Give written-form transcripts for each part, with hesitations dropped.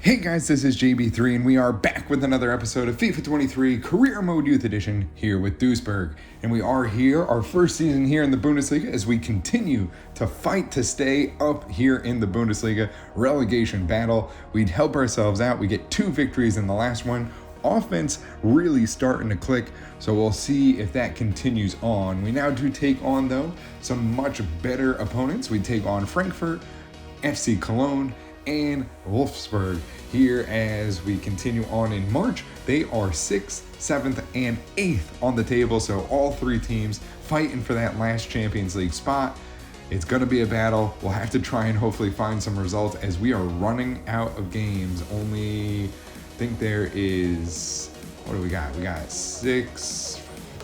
Hey guys, this is JB3 and we are back with another episode of FIFA 23 Career Mode Youth Edition here with Duisburg. And we are here, our first season here in the Bundesliga, as we continue to fight to stay up here in the Bundesliga relegation battle. We'd help ourselves out. We get 2 victories in the last one. Offense really starting to click, so we'll see if that continues on. We now do take on, though, some much better opponents. We take on Frankfurt, FC Cologne, and Wolfsburg here as we continue on in March. They are 6th, 7th, and 8th on the table, so all 3 teams fighting for that last Champions League spot. It's going to be a battle. We'll have to try and hopefully find some results as we are running out of games. Only, I think there is, what do we got? We got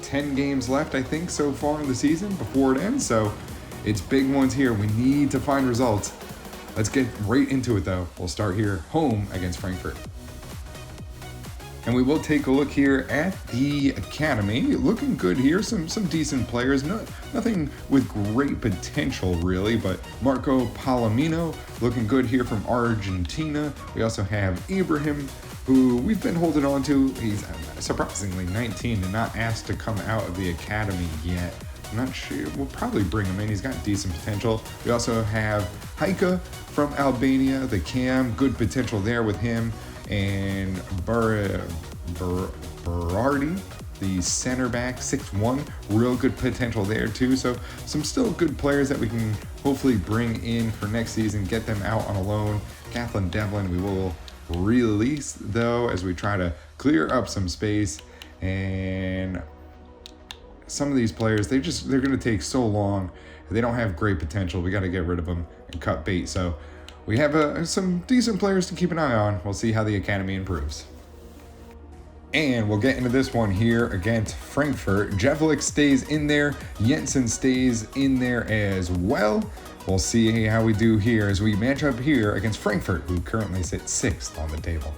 10 games left, I think, so far in the season before it ends, so it's big ones here. We need to find results. Let's get right into it, though. We'll start here, home against Frankfurt. And we will take a look here at the academy. Looking good here, some decent players. Nothing with great potential, really, but Marco Palomino looking good here from Argentina. We also have Ibrahim, who we've been holding on to. He's surprisingly 19 and not asked to come out of the academy yet. I'm not sure. We'll probably bring him in. He's got decent potential. We also have Haika from Albania, the cam. Good potential there with him. And Berardi, the center back, 6'1". Real good potential there too. So some still good players that we can hopefully bring in for next season, get them out on a loan. Kathleen Devlin we will release, though, as we try to clear up some space. And some of these players, they're going to take so long. They don't have great potential. We got to get rid of them and cut bait. So we have some decent players to keep an eye on. We'll see how the academy improves. And we'll get into this one here against Frankfurt. Jevlik stays in there. Jensen stays in there as well. We'll see how we do here as we match up here against Frankfurt, who currently sits 6th on the table.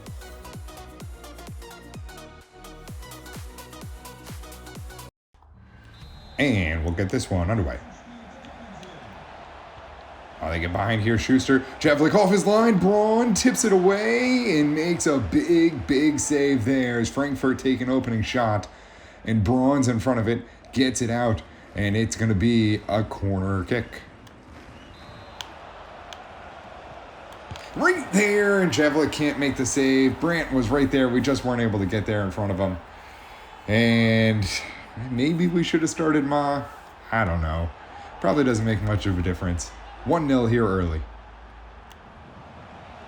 And we'll get this one underway. Oh, they get behind here. Schuster. Jevlik off his line. Braun tips it away and makes a big save there as Frankfurt take an opening shot. And Braun's in front of it. Gets it out. And it's going to be a corner kick. Right there. And Jevlik can't make the save. Brandt was right there. We just weren't able to get there in front of him. And maybe we should have started Ma. I don't know. Probably doesn't make much of a difference. 1-0 here early.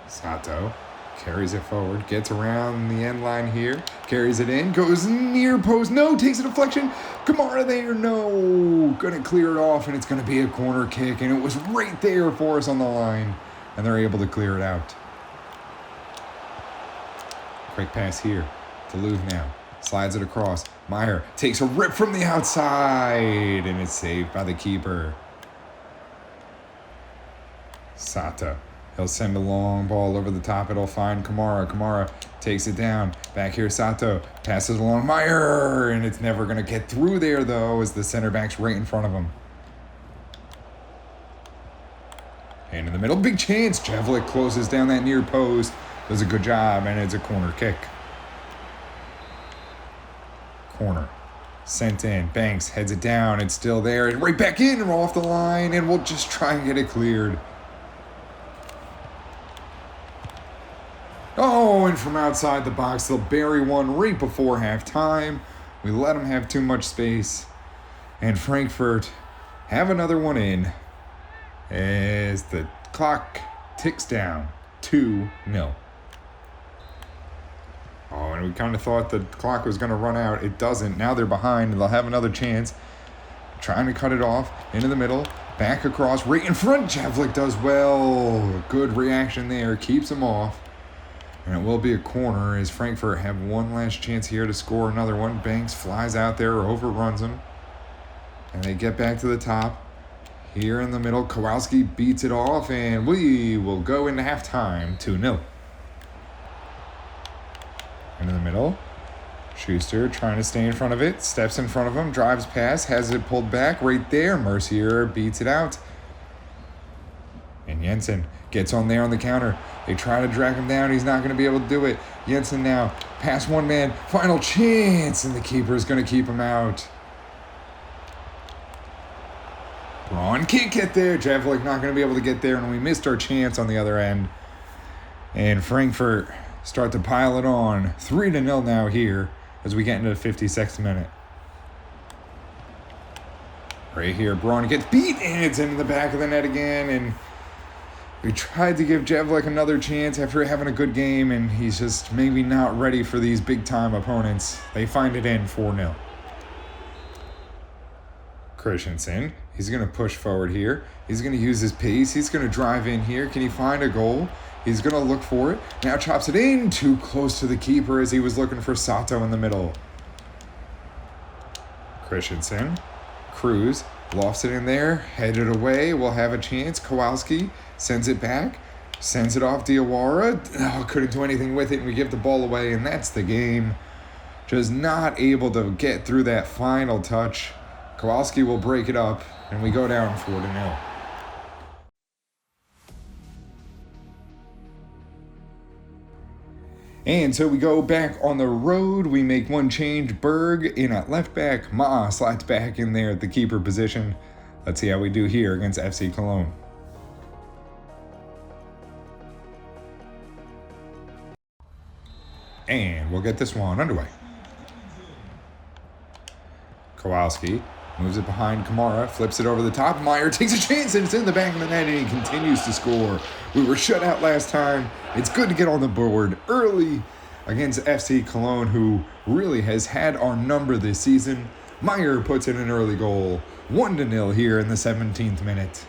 Sato carries it forward, gets around the end line here, carries it in, goes near post, no, takes a deflection. Kamara there, no. Gonna clear it off, and it's gonna be a corner kick, and it was right there for us on the line, and they're able to clear it out. Quick pass here to Louvre now. Slides it across. Meyer takes a rip from the outside, and it's saved by the keeper. Sato. He'll send a long ball over the top. It'll find Kamara. Kamara takes it down. Back here, Sato. Passes along Meyer, and it's never going to get through there, though, as the center back's right in front of him. And in the middle, big chance. Jevlik closes down that near post. Does a good job, and it's a corner kick. Corner. Sent in. Banks heads it down. It's still there. And right back in and off the line. And we'll just try and get it cleared. Oh, and from outside the box, they'll bury one right before halftime. We let them have too much space. And Frankfurt have another one in as the clock ticks down 2-0. Oh, and we kind of thought the clock was going to run out. It doesn't. Now they're behind, and they'll have another chance. Trying to cut it off. Into the middle. Back across. Right in front. Jevlik does well. Good reaction there. Keeps him off. And it will be a corner as Frankfurt have one last chance here to score another one. Banks flies out there, overruns him. And they get back to the top. Here in the middle, Kowalski beats it off, and we will go into halftime 2-0. Into the middle, Schuster trying to stay in front of it, steps in front of him, drives past, has it pulled back right there. Mercier beats it out. And Jensen gets on there on the counter. They try to drag him down. He's not going to be able to do it. Jensen now, past one man, final chance, and the keeper is going to keep him out. Braun can't get there. Javlik not going to be able to get there, and we missed our chance on the other end. And Frankfurt start to pile it on. 3-0 now here as we get into the 56th minute. Right here, Braun gets beat, and it's into the back of the net again. And we tried to give Javlik another chance after having a good game, and he's just maybe not ready for these big-time opponents. They find it in 4-0. Christensen, he's going to push forward here. He's going to use his pace. He's going to drive in here. Can he find a goal? He's going to look for it. Now chops it in, too close to the keeper as he was looking for Sato in the middle. Christensen, Cruz, lofts it in there, headed away, will have a chance. Kowalski sends it back, sends it off Diawara. Oh, couldn't do anything with it, and we give the ball away, and that's the game. Just not able to get through that final touch. Kowalski will break it up, and we go down 4-0. And so we go back on the road. We make one change. Berg in at left back. Ma slides back in there at the keeper position. Let's see how we do here against FC Cologne. And we'll get this one underway. Kowalski moves it behind Kamara, flips it over the top. Meyer takes a chance, and it's in the back of the net, and he continues to score. We were shut out last time. It's good to get on the board early against FC Cologne, who really has had our number this season. Meyer puts in an early goal. 1-0 here in the 17th minute.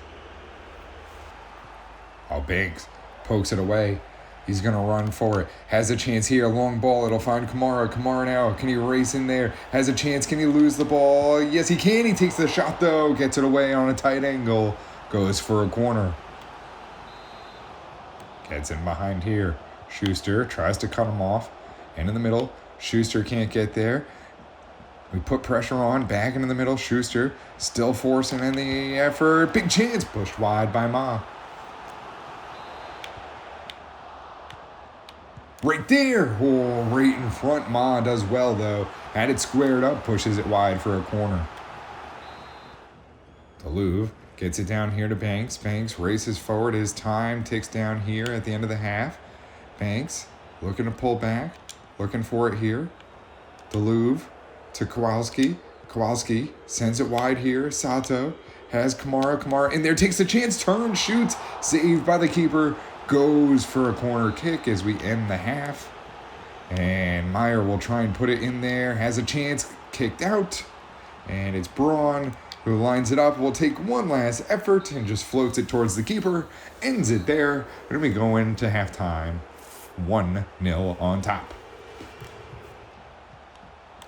Oh, Banks pokes it away. He's going to run for it. Has a chance here. Long ball. It'll find Kamara. Kamara now. Can he race in there? Has a chance. Can he lose the ball? Yes, he can. He takes the shot, though. Gets it away on a tight angle. Goes for a corner. Gets in behind here. Schuster tries to cut him off. And in the middle. Schuster can't get there. We put pressure on. Back into the middle. Schuster still forcing in the effort. Big chance. Pushed wide by Ma. Right there. Oh, right in front. Ma does well, though. Had it squared up. Pushes it wide for a corner. Louvre gets it down here to Banks. Banks races forward. His time ticks down here at the end of the half. Banks looking to pull back. Looking for it here. Louvre to Kowalski. Kowalski sends it wide here. Sato has Kamara. Kamara in there. Takes a chance. Turns. Shoots. Saved by the keeper. Goes for a corner kick as we end the half. And Meyer will try and put it in there. Has a chance. Kicked out. And it's Braun who lines it up. Will take one last effort and just floats it towards the keeper. Ends it there. And we go into halftime. 1-0 on top.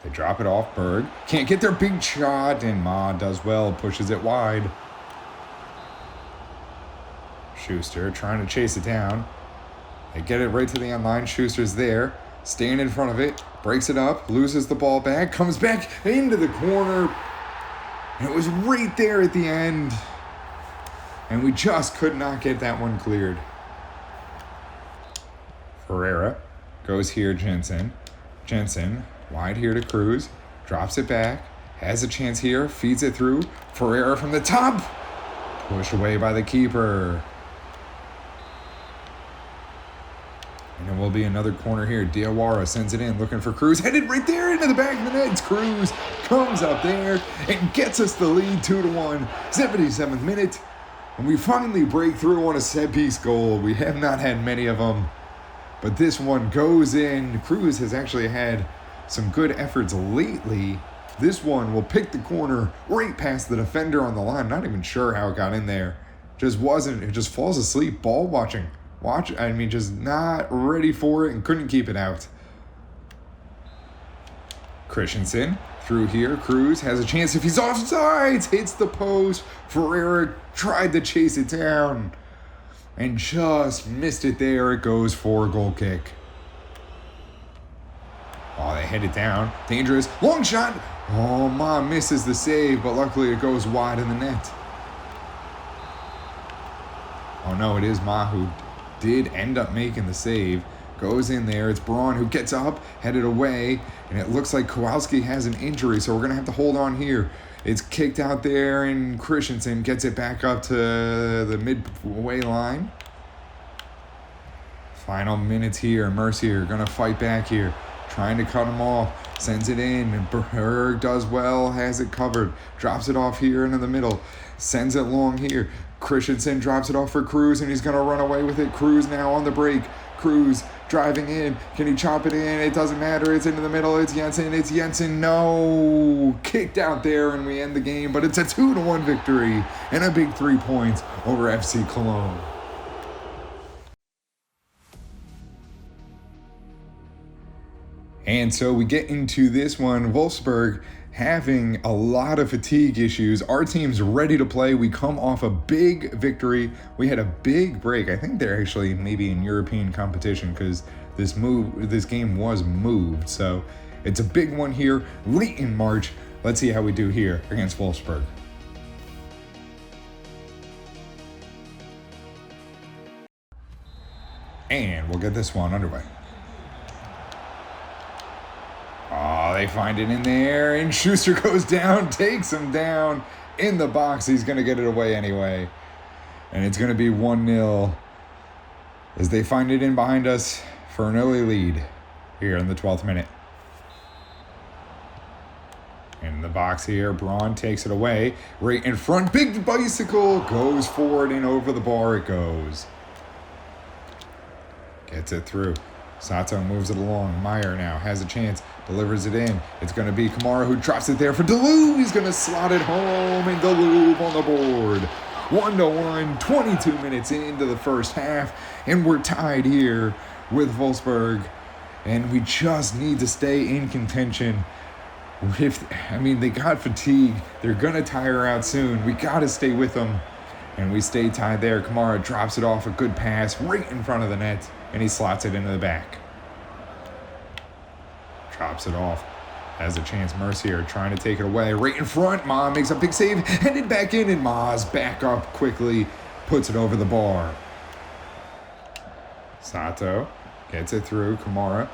They drop it off. Berg can't get their big shot. And Ma does well. Pushes it wide. Schuster trying to chase it down. They get it right to the end line. Schuster's there, staying in front of it, breaks it up, loses the ball back, comes back into the corner. And it was right there at the end. And we just could not get that one cleared. Ferreira goes here, Jensen. Jensen wide here to Cruz, drops it back, has a chance here, feeds it through. Ferreira from the top, pushed away by the keeper. And it will be another corner here. Diawara sends it in, looking for Cruz. Headed right there into the back of the net. It's Cruz comes up there and gets us the lead 2-1. 77th minute. And we finally break through on a set-piece goal. We have not had many of them. But this one goes in. Cruz has actually had some good efforts lately. This one will pick the corner right past the defender on the line. Not even sure how it got in there. Just wasn't. It just falls asleep. Ball watching. Just not ready for it and couldn't keep it out. Christensen through here. Cruz has a chance if he's offsides. Hits the post. Ferreira tried to chase it down and just missed it there. It goes for a goal kick. Oh, they head it down. Dangerous. Long shot. Oh, Ma misses the save, but luckily it goes wide in the net. Oh no, it is Ma who did end up making the save. Goes in there. It's Braun who gets up, headed away, and it looks like Kowalski has an injury, so we're going to have to hold on here. It's kicked out there, and Christensen gets it back up to the midway line. Final minutes here. Mercier going to fight back here, trying to cut him off. Sends it in, and Berg does well, has it covered. Drops it off here into the middle. Sends it long here. Christensen drops it off for Cruz, and he's going to run away with it. Cruz now on the break. Cruz driving in. Can he chop it in? It doesn't matter. It's into the middle. It's Jensen. It's Jensen. No. Kicked out there, and we end the game. But it's a 2-1 victory and a big 3 points over FC Cologne. And so we get into this one. Wolfsburg having a lot of fatigue issues. Our team's ready to play. We come off a big victory. We had a big break. I think they're actually maybe in European competition because this game was moved. So it's a big one here late in March. Let's see how we do here against Wolfsburg. And we'll get this one underway. Oh, they find it in there, and Schuster goes down, takes him down in the box. He's going to get it away anyway. And it's going to be 1-0 as they find it in behind us for an early lead here in the 12th minute. In the box here, Braun takes it away. Right in front, big bicycle, goes forward and over the bar it goes. Gets it through. Sato moves it along. Meyer now has a chance. Delivers it in. It's going to be Kamara who drops it there for Deleuve. He's going to slot it home, and Deleuve on the board. 1-1, 22 minutes into the first half, and we're tied here with Wolfsburg, and we just need to stay in contention. They got fatigue. They're going to tire out soon. We got to stay with them, and we stay tied there. Kamara drops it off, a good pass right in front of the net, and he slots it into the back. Drops it off. Has a chance. Mercier trying to take it away. Right in front. Ma makes a big save. Headed back in, and Ma's back up quickly. Puts it over the bar. Sato gets it through. Kamara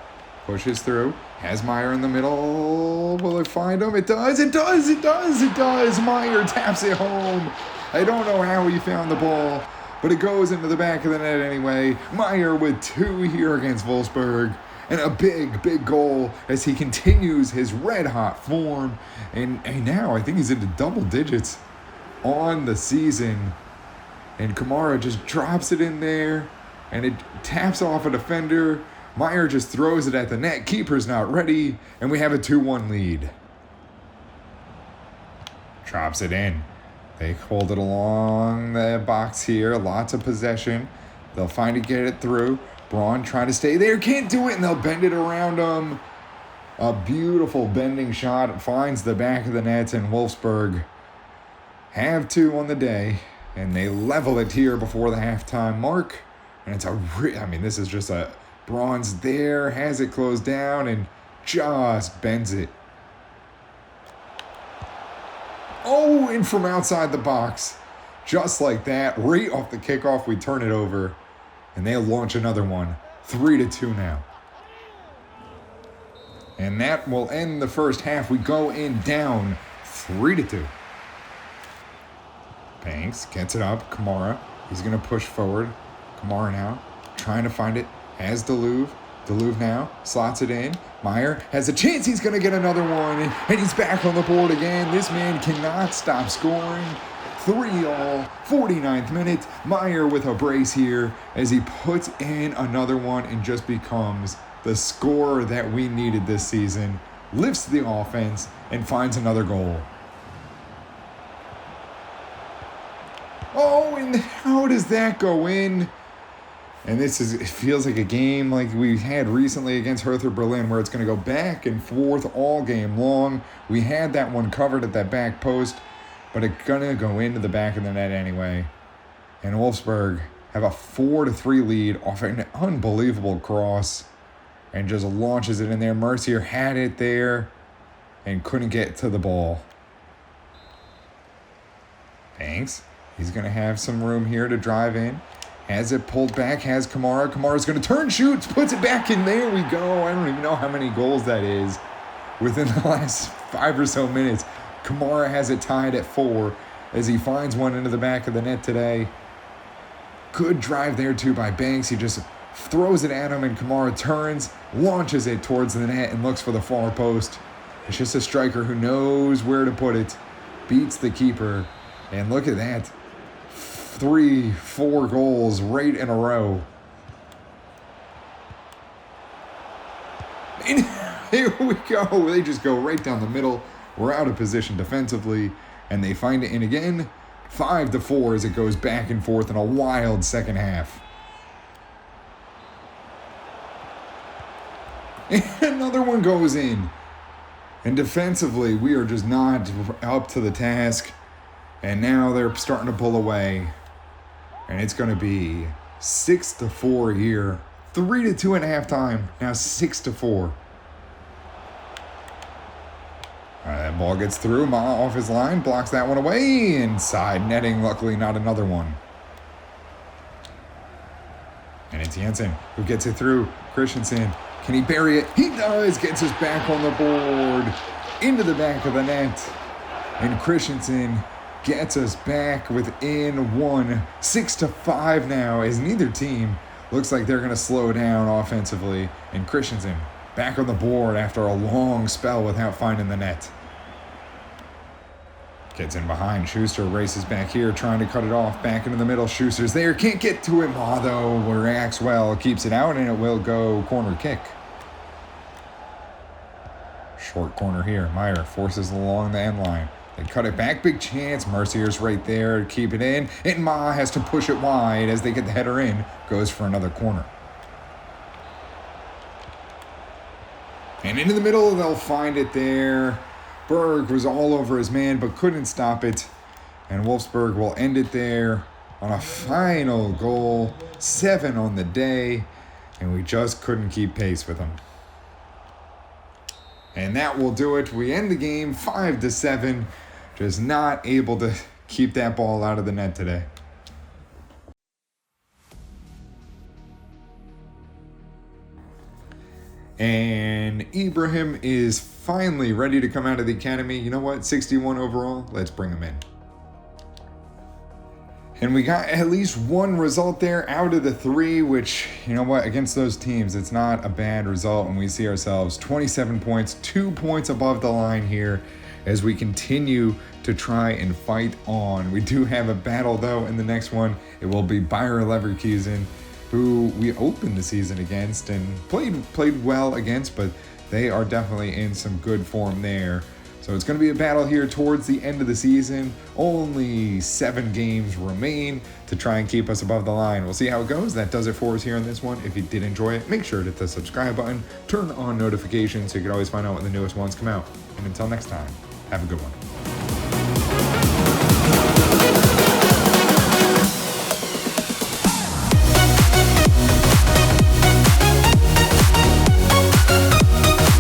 pushes through. Has Meyer in the middle. Will it find him? It does. It does. It does. It does. Meyer taps it home. I don't know how he found the ball, but it goes into the back of the net anyway. Meyer with 2 here against Wolfsburg. And a big, big goal as he continues his red-hot form. And now I think he's into double digits on the season. And Kamara just drops it in there, and it taps off a defender. Meyer just throws it at the net. Keeper's not ready, and we have a 2-1 lead. Drops it in. They hold it along the box here. Lots of possession. They'll finally get it through. Braun trying to stay there, can't do it, and they'll bend it around him. A beautiful bending shot finds the back of the net, and Wolfsburg have 2 on the day, and they level it here before the halftime mark. And it's this is just a Braun's there, has it closed down, and just bends it. Oh, and from outside the box, just like that, right off the kickoff, we turn it over. And they'll launch another one. 3-2 now. And that will end the first half. We go in down 3-2. Banks gets it up. Kamara. He's going to push forward. Kamara now trying to find it. Has Deleuve. Deleuve now slots it in. Meyer has a chance. He's going to get another one. And he's back on the board again. This man cannot stop scoring. 3-all, 49th minute. Meyer with a brace here as he puts in another one and just becomes the scorer that we needed this season. Lifts the offense and finds another goal. Oh, and how does that go in? And it feels like a game like we had recently against Hertha Berlin where it's going to go back and forth all game long. We had that one covered at that back post, but it's going to go into the back of the net anyway. And Wolfsburg have a 4-3 lead off an unbelievable cross and just launches it in there. Mercier had it there and couldn't get to the ball. Banks, he's going to have some room here to drive in. Has it pulled back, has Kamara. Kamara's going to turn, shoots, puts it back in. There we go. I don't even know how many goals that is within the last 5 or so minutes. Kamara has it tied at 4 as he finds one into the back of the net today. Good drive there too by Banks. He just throws it at him and Kamara turns, launches it towards the net and looks for the far post. It's just a striker who knows where to put it. Beats the keeper. And look at that. 3-4 goals right in a row. And here we go. They just go right down the middle. We're out of position defensively. And they find it in again. 5-4 as it goes back and forth in a wild second half. And another one goes in. And defensively, we are just not up to the task. And now they're starting to pull away. And it's going to be 6-4 here. 3-2 at halftime. Now 6-4. That ball gets through. Ma off his line. Blocks that one away. Inside netting. Luckily, not another one. And it's Jensen who gets it through. Christensen. Can he bury it? He does. Gets us back on the board. Into the back of the net. And Christensen gets us back within 1. 6-5 now as neither team looks like they're going to slow down offensively. And Christensen back on the board after a long spell without finding the net. Gets in behind. Schuster races back here trying to cut it off. Back into the middle. Schuster's there. Can't get to him. Although reacts well. Keeps it out and it will go corner kick. Short corner here. Meyer forces along the end line. They cut it back. Big chance. Mercier's right there to keep it in. And Ma has to push it wide as they get the header in. Goes for another corner. And into the middle, they'll find it there. Berg was all over his man, but couldn't stop it. And Wolfsburg will end it there on a final goal. 7 on the day. And we just couldn't keep pace with them. And that will do it. We end the game 5-7. Just not able to keep that ball out of the net today. And Ibrahim is finally ready to come out of the academy. You know what? 61 overall. Let's bring him in. And we got at least one result there out of the 3, which, you know what, against those teams, it's not a bad result. And we see ourselves 27 points, 2 points above the line here as we continue to try and fight on. We do have a battle, though, in the next one. It will be Bayer Leverkusen, who we opened the season against and played well against, but they are definitely in some good form there. So it's going to be a battle here towards the end of the season. Only 7 games remain to try and keep us above the line. We'll see how it goes. That does it for us here on this one. If you did enjoy it, make sure to hit the subscribe button, turn on notifications so you can always find out when the newest ones come out. And until next time, have a good one.